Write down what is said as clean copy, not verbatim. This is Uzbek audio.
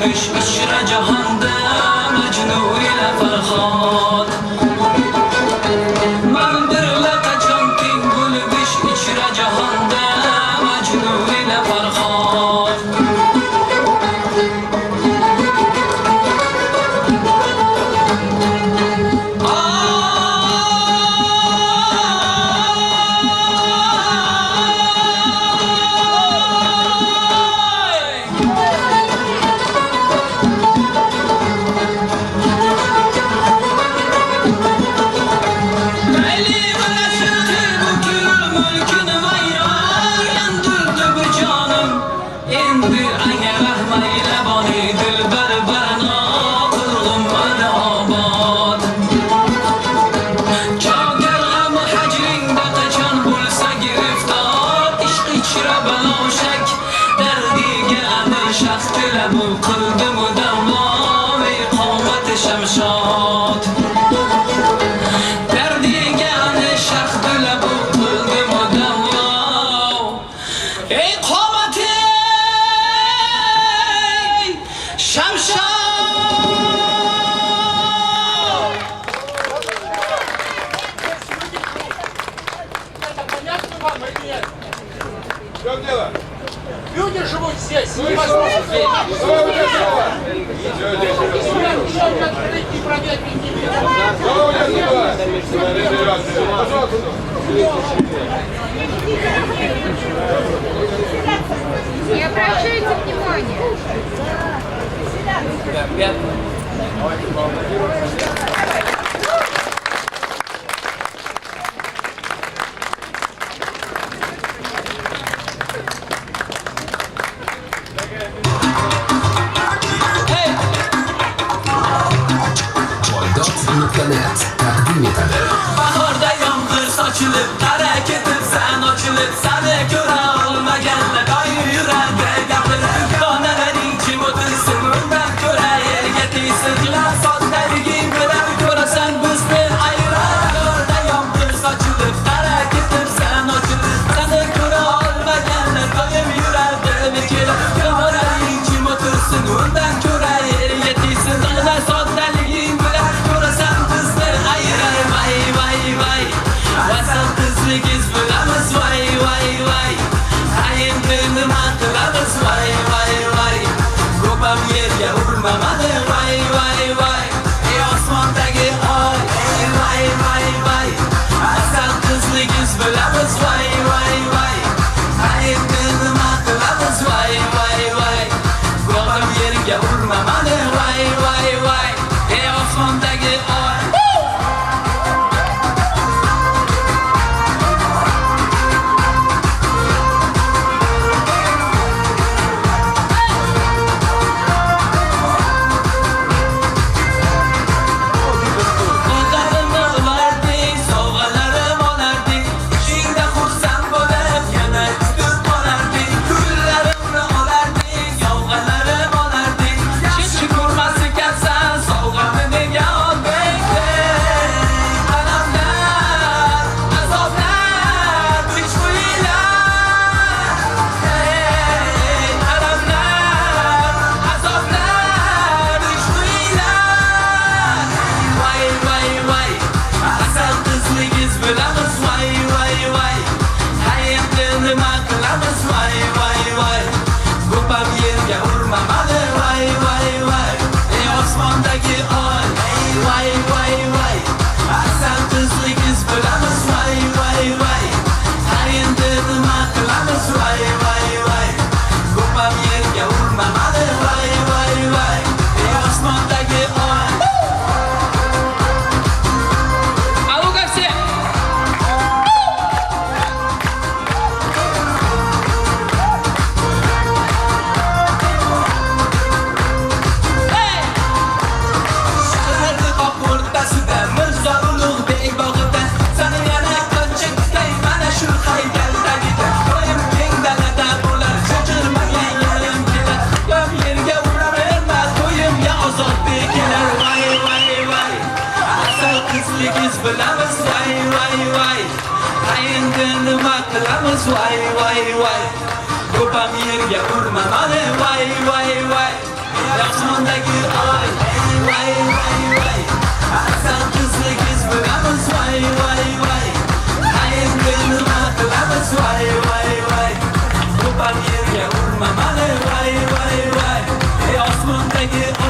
bulmuş işre cahanda Mecnun ile Ferhat Man birle kaçan king bulmuş işre cahanda Mecnun ile Ferhat Люди живут здесь, невозможно здесь. Не обращайте внимания. Takdim etadi. Bahorda yomg'ir sochilib, harakatib san ochilib, sani ko'ra olmaganlar doim yuradi. Gapirib konalaring kim o'tilsin, undan ko'ra yerga tegsin. Qilar soddaliging bilan ko'rasan bizni ayiradi. Bahorda yomg'ir sochilib, harakatib san ochilib, sani ko'ra olmaganlar doim yuradi. Kelib konalaring kim o'tilsin, undan ko'ra yerga tegsin. Qilar soddaliging bilan ko'rasan bizni ayiradi. Vasal qizligiz bilamiz vay vay vay Hayinni nima qilamiz vay vay vay Ko'pam yerga urmamadi vay vay vay Ey osmondagi oy vay vay vay Vasal qizligiz bilamiz vay vay vay Hayinni nima qilamiz vay vay vay Ko'pam yerga urmamadi vay vay vay Ey osmondagi oy Osmondagi oy Vay vay vay Asal qizlik iz bo'lamiz Vay vay vay Qayerga nima qilamiz Vay vay vay Qo'pol yerga urma mani Vay vay vay Osmondagi